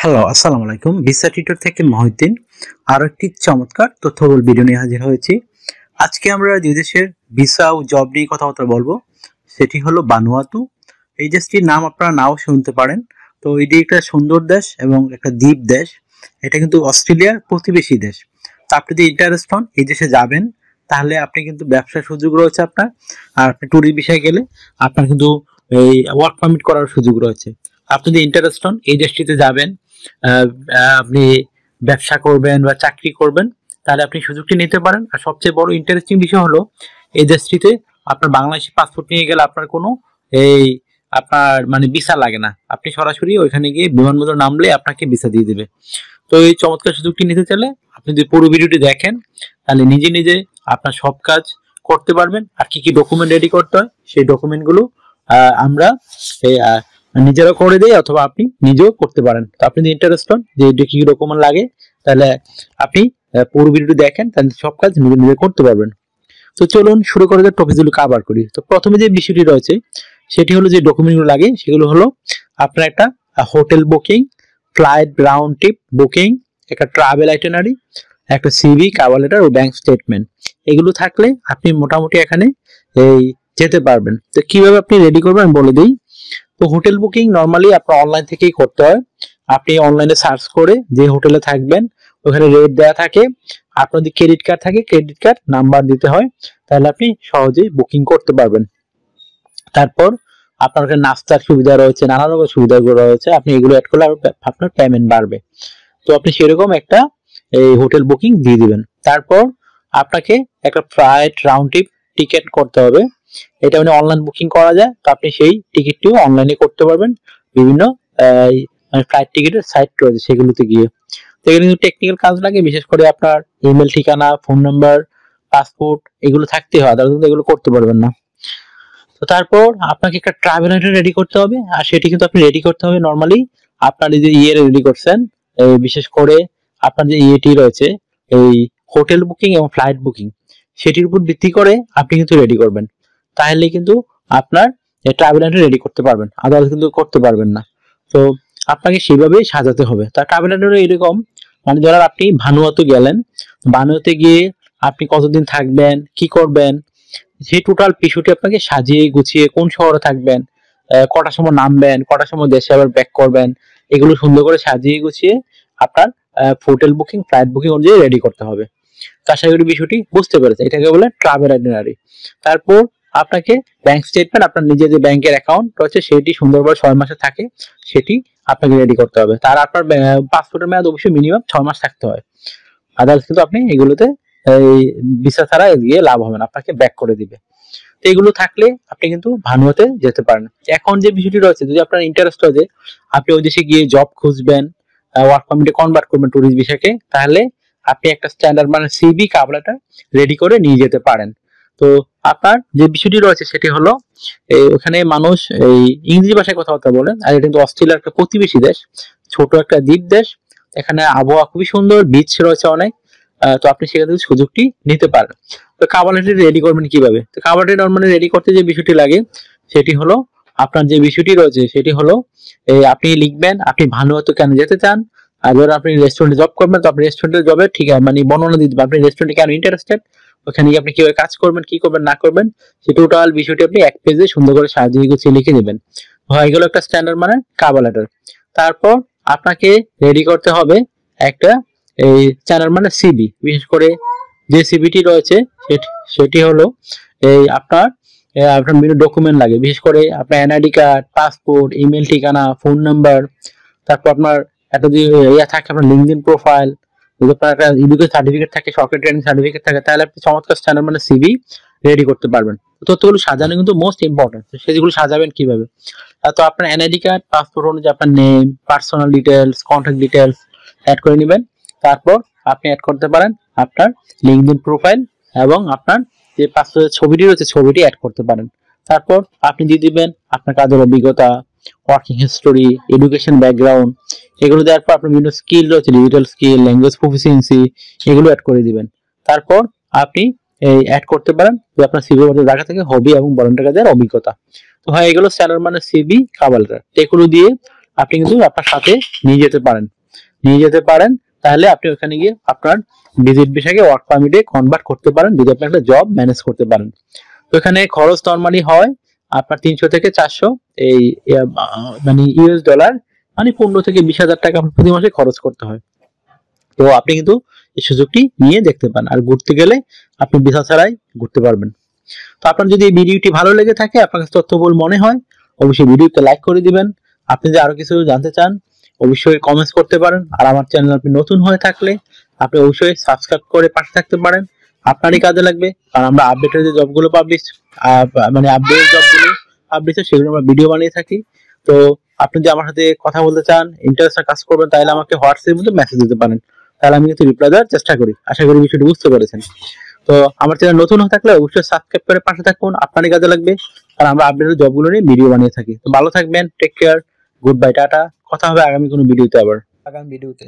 Hello, আসসালামু আলাইকুম। Visa tutor থেকে মহিউদ্দিন আরো একটি চমৎকার তথ্যবহুল ভিডিও নিয়ে হাজির হয়েছি। আজকে আমরা যে দেশের ভিসা ও জব নিয়ে কথাবার্তা বলবো সেটি হলো বানুয়াতু। এই দেশটির নাম আপনারা নাও শুনতে পারেন। তো এটি একটা সুন্দর দেশ এবং একটা দ্বীপ দেশ। এটা কিন্তু অস্ট্রেলিয়ার প্রতিবেশী দেশ। তো আপনি যদি ইন্টারেস্ট হন এই দেশে যাবেন, তাহলে আপনি কিন্তু ব্যবসার সুযোগ রয়েছে আপনার। আর আপনি ট্যুরিস্ট বিষয়ে গেলে আপনার কিন্তু এই ওয়ার্ক পারমিট করার সুযোগ রয়েছে। আপনি যদি ইন্টারেস্ট হন এই দেশটিতে যাবেন, আপনি ব্যবসা করবেন বা চাকরি করবেন, তাহলে আপনি সুযোগটি নিতে পারেন। আর সবচেয়ে বড় ইন্টারেস্টিং বিষয় হলো এই দেশটিতে আপনার বাংলাদেশি পাসপোর্ট নিয়ে গেলে আপনার কোনো এই আপনার মানে ভিসা লাগে না। আপনি সরাসরি ওইখানে গিয়ে বিমানবন্দর নামলে আপনাকে ভিসা দিয়ে দেবে। তো এই চমৎকার সুযোগটি নিতে চাইলে আপনি যদি পুরো ভিডিওটি দেখেন, তাহলে নিজে নিজে আপনার সব কাজ করতে পারবেন। আর কি কি ডকুমেন্ট রেডি করতে হয় সেই ডকুমেন্টগুলো আমরা নিজেরাও করে দেয় অথবা আপনি নিজেও করতে পারেন। তো আপনি যদি ইন্টারেস্ট হন যে কি কি ডকুমেন্ট লাগে, তাহলে আপনি পুরো ভিডিওটি দেখেন, তাহলে সব কাজ নিজে নিজে করতে পারবেন। তো চলুন শুরু করে টপিকগুলো কভার করি। তো প্রথমে যে বিষয়টি রয়েছে সেটি হলো যে ডকুমেন্টগুলো লাগে সেগুলো হলো আপনার একটা hotel booking, flight round trip booking, একটা ট্রাভেল আইটেনারি, একটা সিভি, কভার লেটার ও ব্যাংক স্টেটমেন্ট। এগুলো থাকলে আপনি মোটামুটি এখানে এই যেতে পারবেন। তো কিভাবে আপনি রেডি করবেন আমি বলে দিই। তো হোটেল বুকিং নরমালি আপনার অনলাইন থেকেই করতে হয়। আপনি অনলাইনে সার্চ করে যে হোটেলে থাকবেন ওখানে রেট দেওয়া থাকে। আপনার যদি ক্রেডিট কার্ড থাকে ক্রেডিট কার্ড নাম্বার দিতে হয়, তাহলে আপনি সহজেই বুকিং করতে পারবেন। তারপর আপনার কাছে নাস্তার সুবিধা রয়েছে, নানা রকম সুবিধাগুলো রয়েছে, আপনি এগুলো অ্যাড করলে আপনার পেমেন্ট বাড়বে। তো আপনি সেরকম একটা এই হোটেল বুকিং দিয়ে দিবেন। তারপর আপনাকে একটা ফ্লাইট রাউন্ড ট্রিপ টিকেট করতে হবে। এটা মানে অনলাইন বুকিং করা যায়, তো আপনি সেই টিকিটটিও অনলাইনে করতে পারবেন বিভিন্ন মানে ফ্লাইট টিকিটের সাইট রয়েছে সেগুলোতে গিয়ে। তো এগুলো কিন্তু টেকনিক্যাল কাজ লাগে, বিশেষ করে আপনার ইমেল ঠিকানা, ফোন নাম্বার, পাসপোর্ট এগুলো থাকতে হয়, তাহলে কিন্তু এগুলো করতে পারবেন না। তো তারপর আপনাকে একটা ট্রাভেল আইটেনারি রেডি করতে হবে। আর সেটি কিন্তু আপনি রেডি করতে হবে নরমালি আপনার এই যে রেডি করছেন, বিশেষ করে আপনার যে ইয়েটি রয়েছে এই হোটেল বুকিং এবং ফ্লাইট বুকিং, সেটির উপর ভিত্তি করে আপনি কিন্তু রেডি করবেন। তাহলে কিন্তু আপনার ট্রাভেল আইটেনারি রেডি করতে পারবেন, আদারওয়াইজ কিন্তু করতে পারবেন না। তো আপনাকে সেভাবেই সাজাতে হবে। তার ট্রাভেল আইটেনারি এরকম, মানে ধরেন আপনি ভানুয়াতে গেলেন, ভানুয়াতে গিয়ে আপনি কতদিন থাকবেন, কি করবেন, সেই টোটাল বিষয়টি আপনাকে সাজিয়ে গুছিয়ে কোন শহরে থাকবেন, কটার সময় নামবেন, কটার সময় দেশে আবার ব্যাক করবেন, এগুলো সুন্দর করে সাজিয়ে গুছিয়ে আপনার হোটেল বুকিং, ফ্লাইট বুকিং অনুযায়ী রেডি করতে হবে। তো আশা করি বিষয়টি বুঝতে পেরেছে। এটাকে বলে ট্রাভেল আইটেনারি। তারপর আপনাকে ব্যাংক স্টেটমেন্ট, আপনার নিজের যে ব্যাংকের অ্যাকাউন্ট রয়েছে সেটি সুন্দরভাবে 6 মাসে থাকে, সেটি আপনাকে রেডি করতে হবে। তার আপনার পাসপোর্টের মেয়াদ অবশ্যই মিনিমাম 6 মাস থাকতে হয়, আদার্স কিন্তু আপনি এগুলোতে এই ভিসা ছাড়া গিয়ে লাভ হবে না, আপনাকে ব্যাক করে দিবে। তো এগুলো থাকলে আপনি কিন্তু ভানুয়াতে যেতে পারেন। এখন যে বিষয়টি রয়েছে, যদি আপনার ইন্টারেস্ট হয় যে আপনি ওই দেশে গিয়ে জব খুঁজবেন, ওয়ার্ক পারমিটে কনভার্ট করবেন ট্যুরিস্ট ভিসাকে, তাহলে আপনি একটা স্ট্যান্ডার্ড মানে সিভি কাবলাটা রেডি করে নিয়ে যেতে পারেন। তো আপনার যে বিষয়টি রয়েছে সেটি হলো ওখানে মানুষ এই ইংরেজি ভাষায় কথাবার্তা বলেন। আর এটা কিন্তু অস্ট্রেলিয়ার একটা প্রতিবেশী দেশ, ছোট একটা দ্বীপ দেশ। এখানে আবহাওয়া খুবই সুন্দর, বিচ রয়েছে অনেক। তো আপনি সেখান থেকে সুযোগটি নিতে পারেন। তো কাভার লেটার রেডি করবেন কিভাবে? তো কাভার লেটার নরমালি রেডি করতে যে বিষয়টি লাগে সেটি হলো আপনার যে বিষয়টি রয়েছে সেটি হলো আপনি লিখবেন আপনি ভানুয়াতু কেন যেতে চান। আর ধরুন আপনি রেস্টুরেন্টে জব করবেন, তো আপনি রেস্টুরেন্টের জবে ঠিক আছে মানে বর্ণনা দিতে আপনি রেস্টুরেন্টে কেন ইন্টারেস্টেড, ওখানে গিয়ে আপনি কিভাবে কাজ করবেন, কি করবেন না করবেন, সেই টোটাল বিষয়টি আপনি এক পেজে সুন্দর করে সাজিয়ে গুছিয়ে লিখে দেবেন। হয়ে গেল একটা স্ট্যান্ডার্ড মানে কাভার লেটার। তারপর আপনাকে রেডি করতে হবে একটা এই চ্যানেল মানে সিবি। বিশেষ করে যে সিবিটি রয়েছে সেটি হলো এই আপনার আপনার বিভিন্ন ডকুমেন্ট লাগে, বিশেষ করে আপনার এনআইডি কার্ড, পাসপোর্ট, ইমেল ঠিকানা, ফোন নাম্বার। তারপর আপনার একটা যদি ইয়ে থাকে আপনার লিঙ্কডইন প্রোফাইল, যদি আপনার একটা এডুকেশন সার্টিফিকেট থাকে, সরকারি ট্রেনিং সার্টিফিকেট থাকে, তাহলে আপনি চমৎকার স্ট্যান্ডার্ড মানে সিবি রেডি করতে পারবেন। তথ্যগুলো সাজানো কিন্তু মোস্ট ইম্পর্টেন্ট। সেগুলো সাজাবেন কিভাবে? তো আপনার এনআইডি কার্ড, পাসপোর্ট অনুযায়ী আপনার name, personal details, contact details add করে নেবেন। তারপর আপনি অ্যাড করতে পারেন আপনার লিঙ্কডইন প্রোফাইল এবং আপনার যে পাসপোর্টের ছবিটি রয়েছে ছবিটি অ্যাড করতে পারেন। তারপর আপনি দিয়ে দিবেন আপনার কাজের অভিজ্ঞতা, ওয়ার্কিং হিস্টোরি, এডুকেশন ব্যাকগ্রাউন্ড। এগুলো দেওয়ার পর আপনার বিভিন্ন স্কিল রয়েছে, ডিজিটাল স্কিল, ল্যাঙ্গুয়েজ প্রফিসিয়েন্সি, এগুলো অ্যাড করে দিবেন। তারপর আপনি এই অ্যাড করতে পারেন যে আপনার সিভির মধ্যে দেখা থাকে হবি এবং ভলান্টিয়ার কাজের অভিজ্ঞতা। তো হয় এগুলো স্ট্যান্ডার্ড মানে সিভি কাভার লেটার। এগুলো দিয়ে আপনি কিন্তু আপনার সাথে নিয়ে যেতে পারেন। তাহলে আপনি ওখানে গিয়ে আপনার ভিজিট ভিসাকে ওয়ার্ক পারমিটে কনভার্ট করতে পারেন যদি আপনি একটা জব ম্যানেজ করতে পারেন। তো এখানে খরচ নরমালি হয় আপনার 300 থেকে 400 এই মানে ইউএস ডলার, মানে 15 থেকে 20,000 টাকা প্রতি মাসে খরচ করতে হয়। তো আপনি কিন্তু এই সুযোগটি নিয়ে দেখতে পান, আর ঘুরতে গেলে আপনি ভিসা ছাড়াই ঘুরতে পারবেন। তো আপনার যদি এই ভিডিওটি ভালো লেগে থাকে, আপনার কাছে তথ্যবহুল মনে হয়, অবশ্যই ভিডিওতে লাইক করে দিবেন। আপনি যদি আরো কিছু জানতে চান অবশ্যই কমেন্টস করতে পারেন। আর আমার চ্যানেল আপনি নতুন হয়ে থাকলে আপনি অবশ্যই সাবস্ক্রাইব করে পাশে থাকতে পারেন, আপনারই কাজে লাগবে। কারণ আমরা আপডেটের যে জবগুলো মানে আপডেটের জবগুলো পাবলিশ সেগুলো আমরা ভিডিও বানিয়ে থাকি। তো আপনি যদি আমার সাথে কথা বলতে চান, ইন্টারেস্টে কাজ করবেন, তাহলে আমাকে হোয়াটসঅ্যাপের মধ্যে মেসেজ দিতে পারেন, তাহলে আমি কিন্তু রিপ্লাই দেওয়ার চেষ্টা করি। আশা করি বিষয়টি বুঝতে পেরেছেন। তো আমার চ্যানেল নতুন হয়ে থাকলে অবশ্যই সাবস্ক্রাইব করে পাশে থাকুন, আপনারই কাজে লাগবে। কারণ আমরা আপডেটের জবগুলো নিয়ে ভিডিও বানিয়ে থাকি। তো ভালো থাকবেন, take care, good bye, tata. কথা হবে আগামী কোনো ভিডিওতে, আবার আগামী ভিডিওতে।